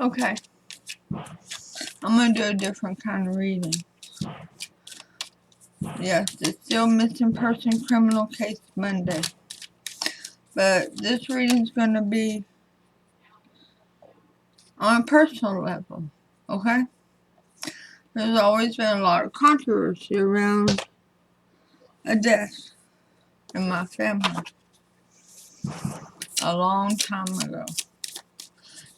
Okay. I'm going to do a different kind of reading. Yes, it's still missing person criminal case Monday. But this reading's going to be on a personal level. Okay? There's always been a lot of controversy around a death in my family. A long time ago.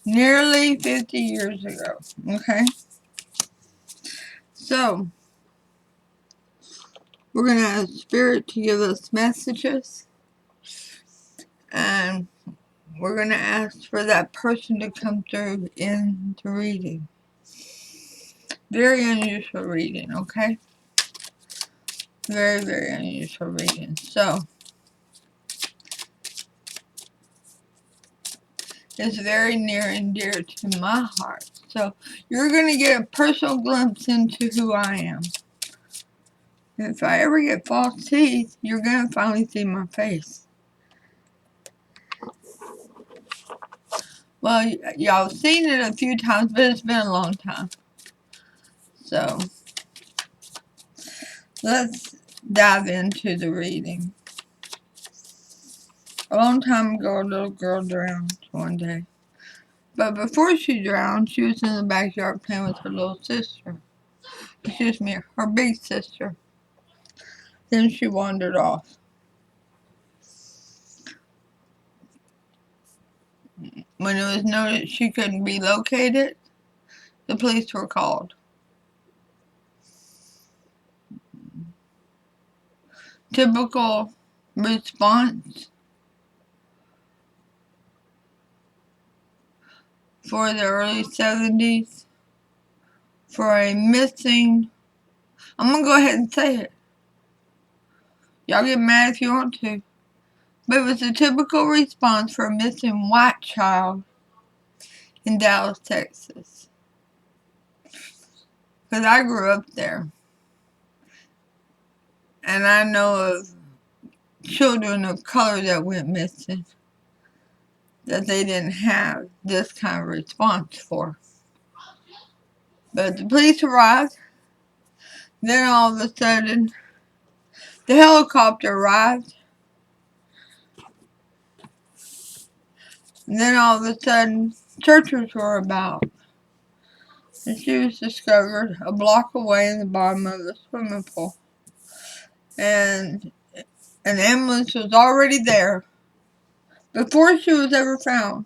Nearly 50 years ago. Okay? So, we're going to ask Spirit to give us messages. And we're going to ask for that person to come through in the reading. Very unusual reading, okay? Very, very unusual reading. So, it's very near and dear to my heart. So, you're going to get a personal glimpse into who I am. If I ever get false teeth, you're going to finally see my face. Well, y'all have seen it a few times, but it's been a long time. So, let's dive into the reading. A long time ago, a little girl drowned one day. But before she drowned, she was in the backyard playing with her little sister. Excuse me, her big sister. Then she wandered off. When it was noted she couldn't be located, the police were called. Typical response for the early 70s for a missing, I'm going to go ahead and say it. Y'all get mad if you want to. But it was a typical response for a missing white child in Dallas, Texas. Because I grew up there. And I know of children of color that went missing that they didn't have this kind of response for. But the police arrived. Then all of a sudden, the helicopter arrived. And then all of a sudden, searchers were about. And she was discovered a block away in the bottom of the swimming pool. And an ambulance was already there before she was ever found.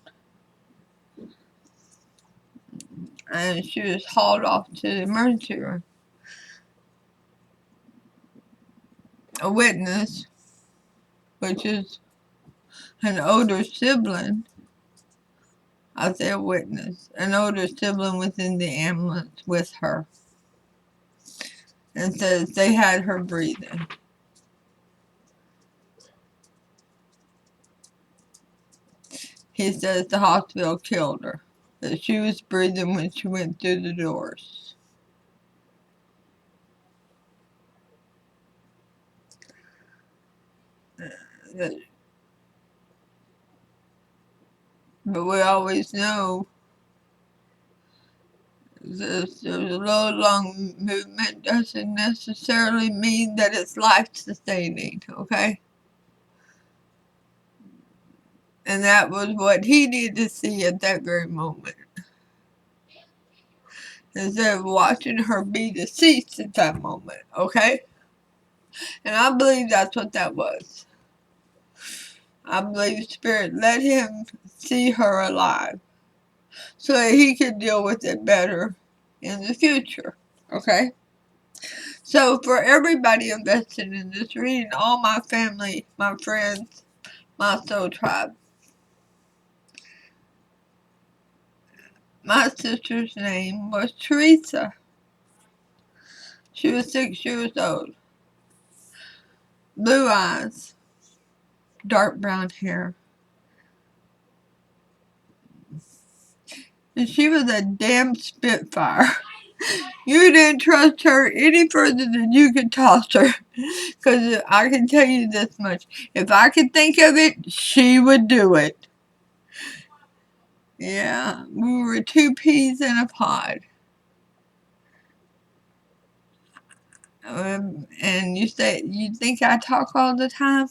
And she was hauled off to the emergency room. A witness, which is an older sibling, I say a witness, an older sibling within the ambulance with her, and says they had her breathing. He says the hospital killed her, that she was breathing when she went through the doors. But we always know this low lung movement doesn't necessarily mean that it's life-sustaining, okay? And that was what he needed to see at that very moment. Instead of watching her be deceased at that moment, okay? And I believe that's what that was. I believe Spirit let him see her alive so that he could deal with it better in the future, okay? So for everybody invested in this reading, all my family, my friends, my soul tribe, my sister's name was Teresa. She was 6 years old. Blue eyes, dark brown hair. And she was a damn spitfire. You didn't trust her any further than you could toss her. Because I can tell you this much. If I could think of it, she would do it. Yeah, we were two peas in a pod. And you think I talk all the time?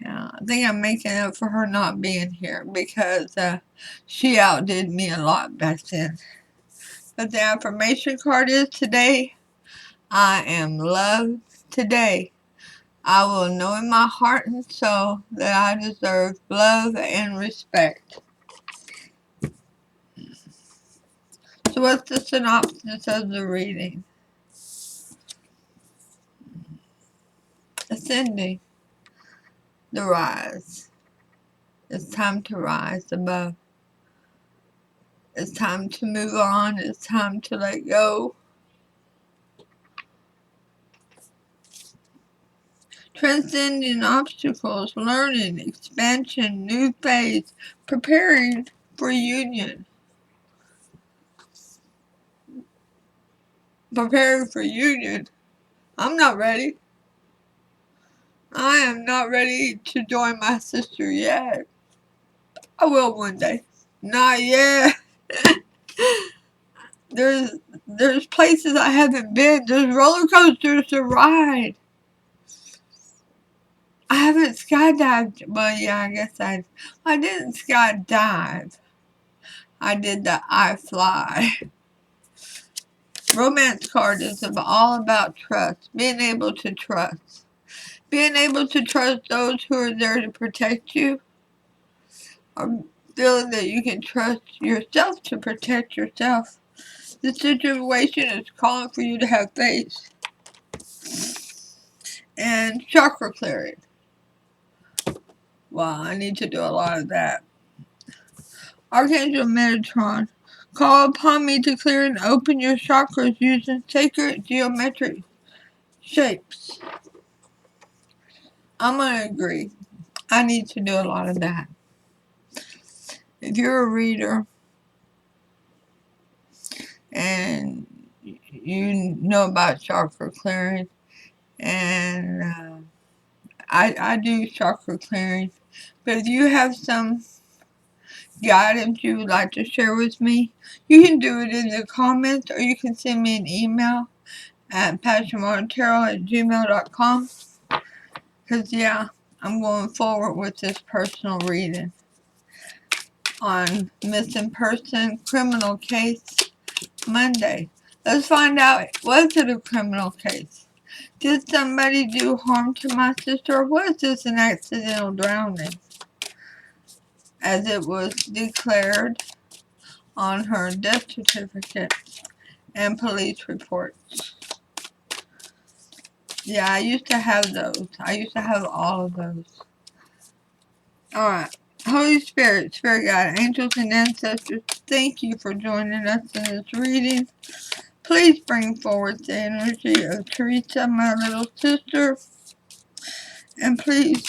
Yeah, I think I'm making up for her not being here because she outdid me a lot back then. But the affirmation card is today, I am loved today. I will know in my heart and soul that I deserve love and respect. So what's the synopsis of the reading? Ascending. The rise. It's time to rise above. It's time to move on. It's time to let go. Transcending obstacles, learning, expansion, new phase, preparing for union. Preparing for union. I'm not ready. I am not ready to join my sister yet. I will one day. Not yet. There's places I haven't been. There's roller coasters to ride. I haven't skydived. Well, yeah, I guess I didn't skydive. I did the I fly. Romance card is all about trust. Being able to trust. Being able to trust those who are there to protect you. Or feeling that you can trust yourself to protect yourself. The situation is calling for you to have faith. And chakra clearing. Wow, I need to do a lot of that. Archangel Metatron, call upon me to clear and open your chakras using sacred geometric shapes. I'm going to agree. I need to do a lot of that. If you're a reader and you know about chakra clearing, and I do chakra clearing, but if you have some guidance you would like to share with me, you can do it in the comments or you can send me an email at PassionWaterTarot@gmail.com. Because, yeah, I'm going forward with this personal reading on missing person criminal case Monday. Let's find out, was it a criminal case? Did somebody do harm to my sister, or was this an accidental drowning? As it was declared on her death certificate and police reports. Yeah, I used to have those. I used to have all of those. Alright. Holy Spirit, Spirit Guide, Angels and Ancestors, thank you for joining us in this reading. Please bring forward the energy of Teresa, my little sister. And please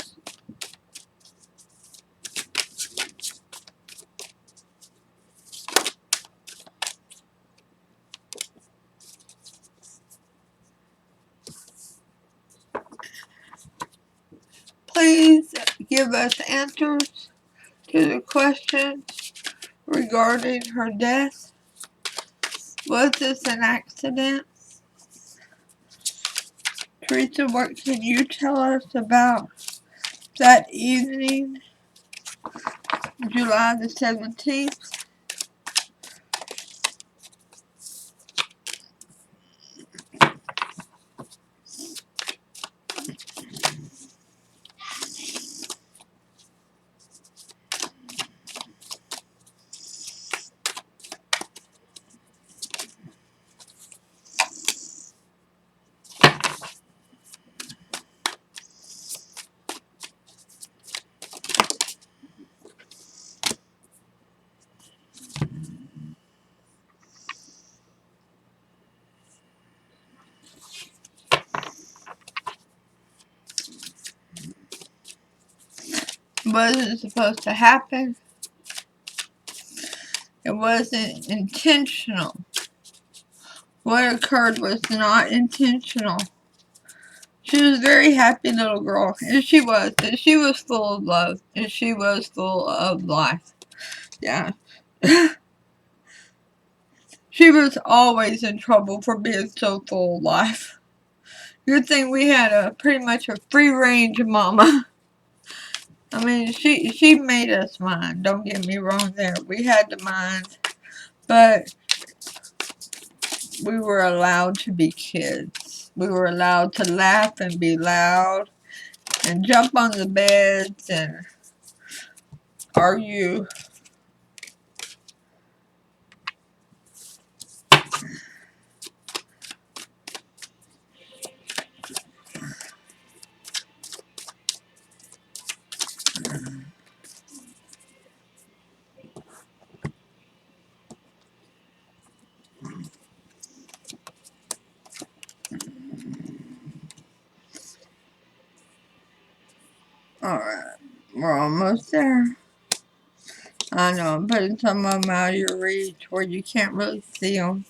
give us answers to the questions regarding her death. Was this an accident? Teresa, what can you tell us about that evening, July the 17th? Wasn't supposed to happen. It wasn't intentional. What occurred was not intentional. She was a very happy little girl, and she was full of love, and she was full of life. Yeah. She was always in trouble for being so full of life. Good thing we had pretty much a free range mama. I mean, she made us mind. Don't get me wrong there. We had to mind, but we were allowed to be kids. We were allowed to laugh and be loud and jump on the beds and argue. Alright, we're almost there. I know, I'm putting some of them out of your reach where you can't really see them.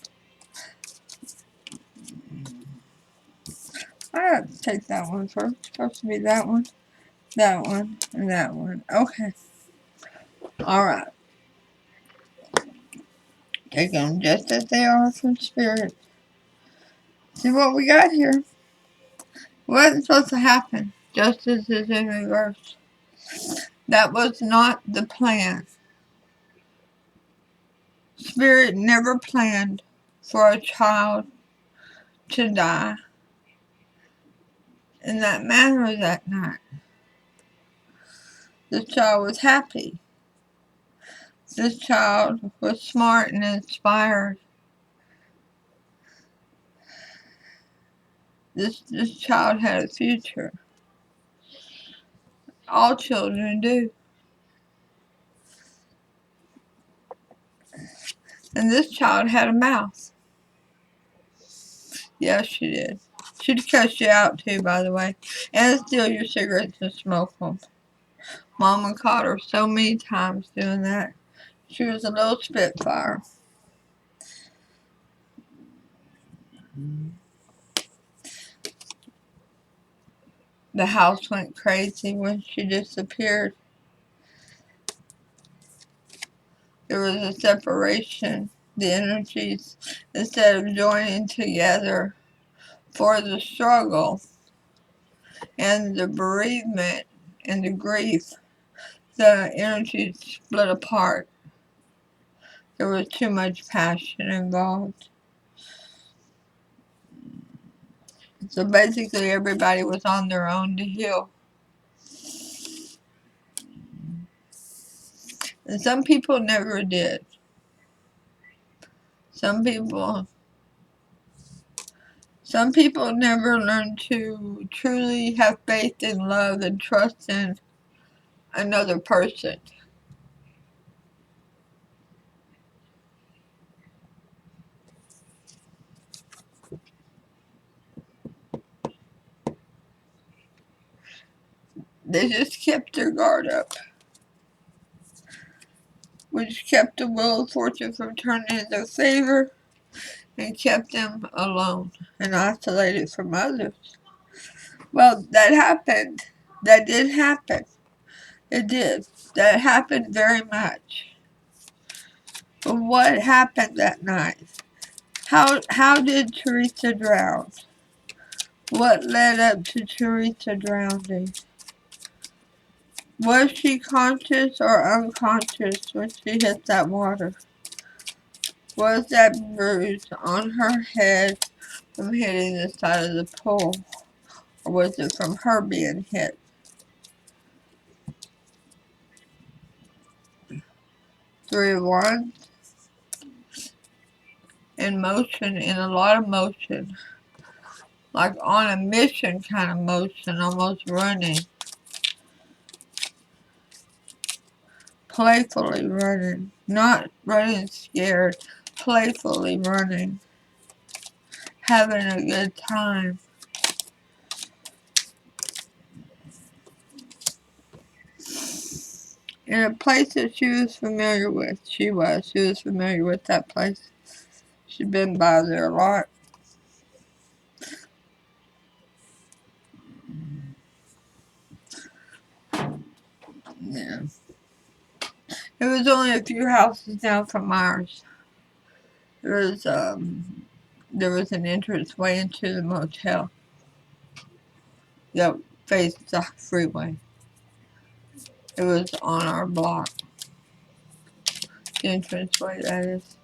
I have to take that one first. It's supposed to be that one, and that one. Okay. Alright. Take them just as they are from spirit. See what we got here. Wasn't supposed to happen. Justice is in reverse. That was not the plan. Spirit never planned for a child to die in that manner that night. This child was happy. This child was smart and inspired. This child had a future. All children do. And this child had a mouth. Yes, she did. She'd cuss you out too, by the way. And steal your cigarettes and smoke them. Mama caught her so many times doing that. She was a little spitfire. The house went crazy when she disappeared. There was a separation. The energies, instead of joining together for the struggle and the bereavement and the grief, the energies split apart. There was too much passion involved. So basically everybody was on their own to heal. And some people never did. Some people never learned to truly have faith and love and trust in another person. They just kept their guard up, which kept the wheel of fortune from turning in their favor and kept them alone and isolated from others. Well, that happened. That did happen. It did. That happened very much. But what happened that night? How did Teresa drown? What led up to Teresa drowning? Was she conscious or unconscious when she hit that water? Was that bruise on her head from hitting the side of the pool? Or was it from her being hit? 3 of Wands. In motion, in a lot of motion. Like on a mission kind of motion, almost running. Playfully running. Not running scared. Playfully running. Having a good time. In a place that she was familiar with. She was familiar with that place. She'd been by there a lot. Yeah. It was only a few houses down from ours. There was an entrance way into the motel that faced the freeway. It was on our block. The entrance way, that is.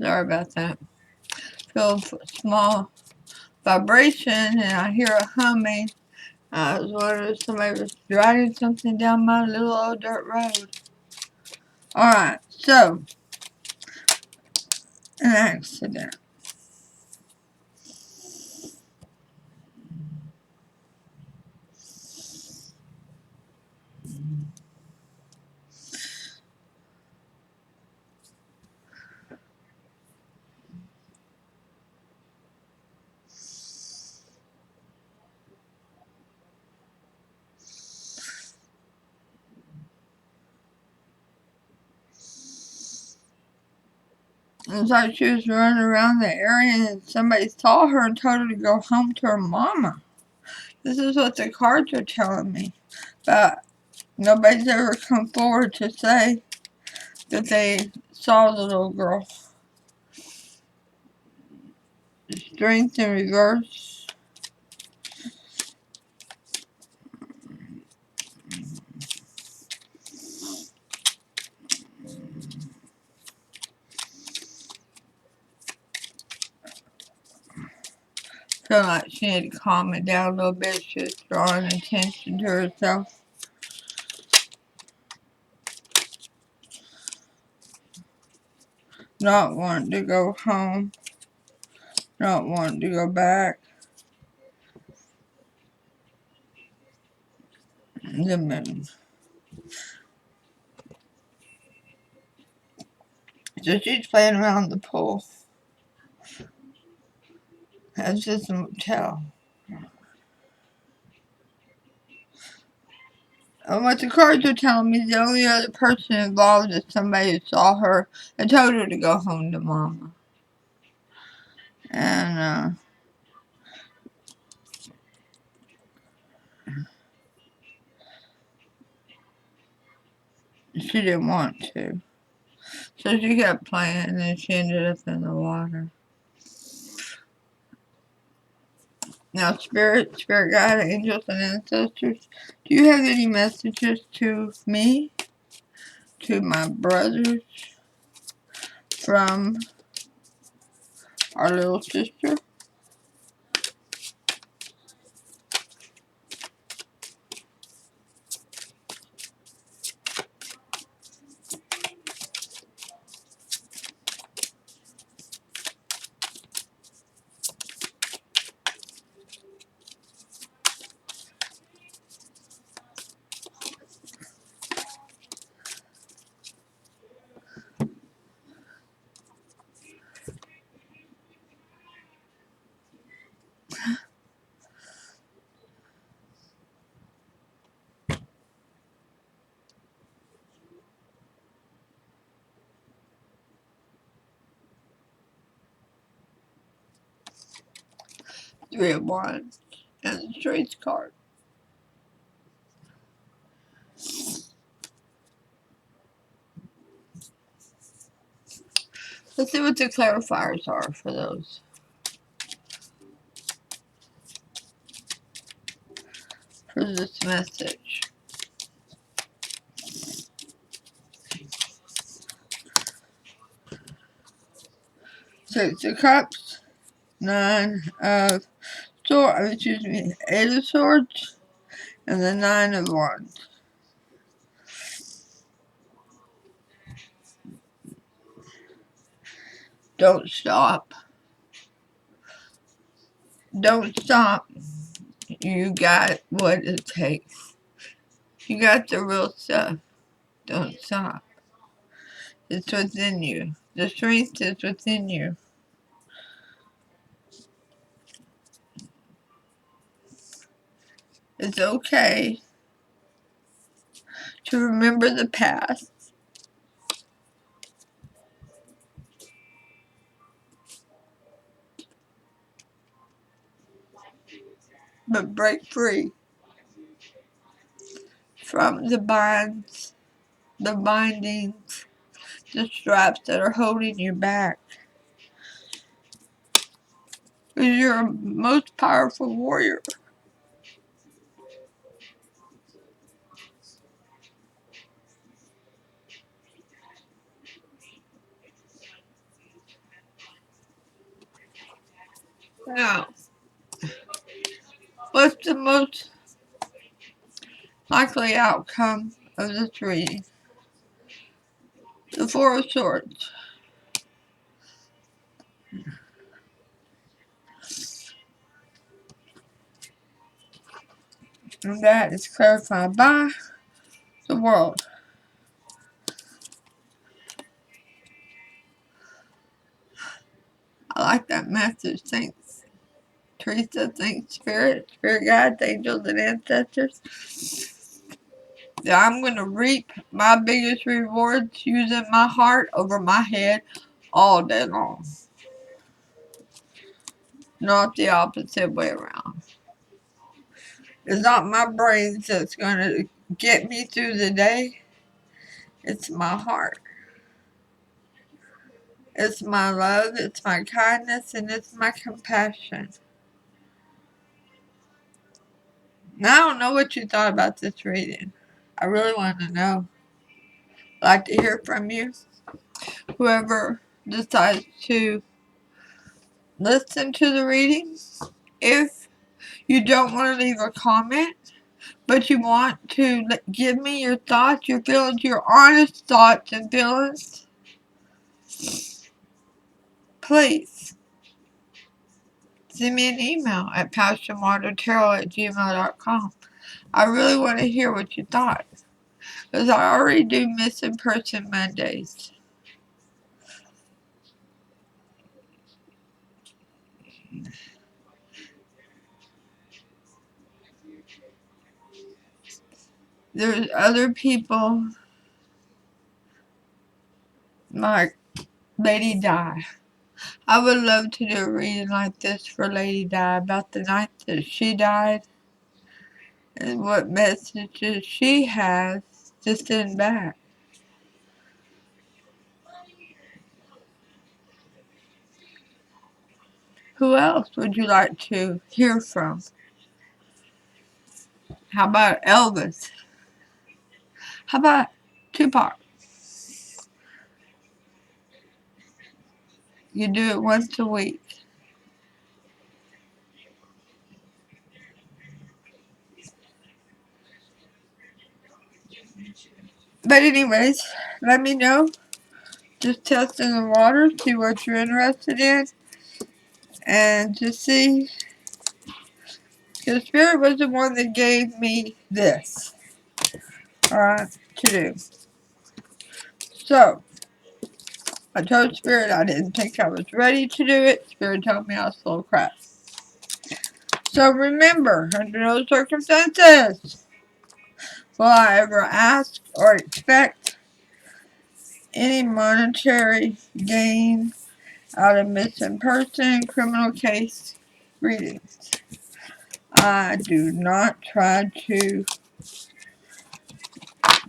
Sorry about that. Feel a small vibration and I hear a humming. I was wondering if somebody was dragging something down my little old dirt road. Alright, so, an accident. It was like she was running around the area and somebody saw her and told her to go home to her mama. This is what the cards are telling me. But nobody's ever come forward to say that they saw the little girl. Strength in reverse. Feel like she had to calm it down a little bit. She was drawing attention to herself. Not wanting to go home. Not wanting to go back. The moon. So she's playing around the pool. That's just a motel. And what the cards are telling me, the only other person involved is somebody who saw her and told her to go home to mama. And, she didn't want to. So she kept playing and then she ended up in the water. Now, spirit guide, angels, and ancestors, do you have any messages to me, to my brothers, from our little sister? Three of Wands and the Strength card. Let's see what the clarifiers are for those. For this message. Six of Cups, Nine of Swords, Eight of Swords, and the Nine of Wands. Don't stop. Don't stop. You got what it takes. You got the real stuff. Don't stop. It's within you. The strength is within you. It's okay to remember the past. But break free from the binds, the bindings, the straps that are holding you back. Because you're a most powerful warrior. Now, what's the most likely outcome of this reading? The Four of Swords. And that is clarified by the World. I like that message. Thanks, Teresa. Thanks, Spirit guides, angels, and ancestors. I'm going to reap my biggest rewards using my heart over my head all day long. Not the opposite way around. It's not my brains that's going to get me through the day. It's my heart. It's my love, it's my kindness, and it's my compassion. Now, I don't know what you thought about this reading. I really want to know. I'd like to hear from you. Whoever decides to listen to the reading. If you don't want to leave a comment, but you want to give me your thoughts, your feelings, your honest thoughts and feelings, please send me an email at PassionWaterTarot@gmail.com. I really want to hear what you thought, because I already do Missing Person Mondays. There's other people like Lady Di. I would love to do a reading like this for Lady Di about the night that she died and what messages she has to send back. Who else would you like to hear from? How about Elvis? How about Tupac? You do it once a week. But anyways, let me know. Just testing the water, see what you're interested in, and just see. Because Spirit was the one that gave me this, alright, to do. So, I told Spirit I didn't think I was ready to do it. Spirit told me I was full of crap. So remember, under no circumstances will I ever ask or expect any monetary gain out of missing person, criminal case readings. I do not try to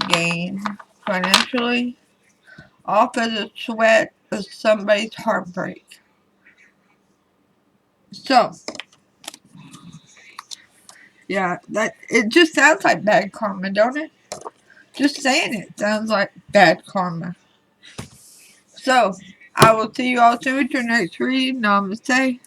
gain financially off of the sweat of somebody's heartbreak. So, yeah, it just sounds like bad karma, don't it? Just saying it sounds like bad karma. So, I will see you all soon with your next reading. Namaste.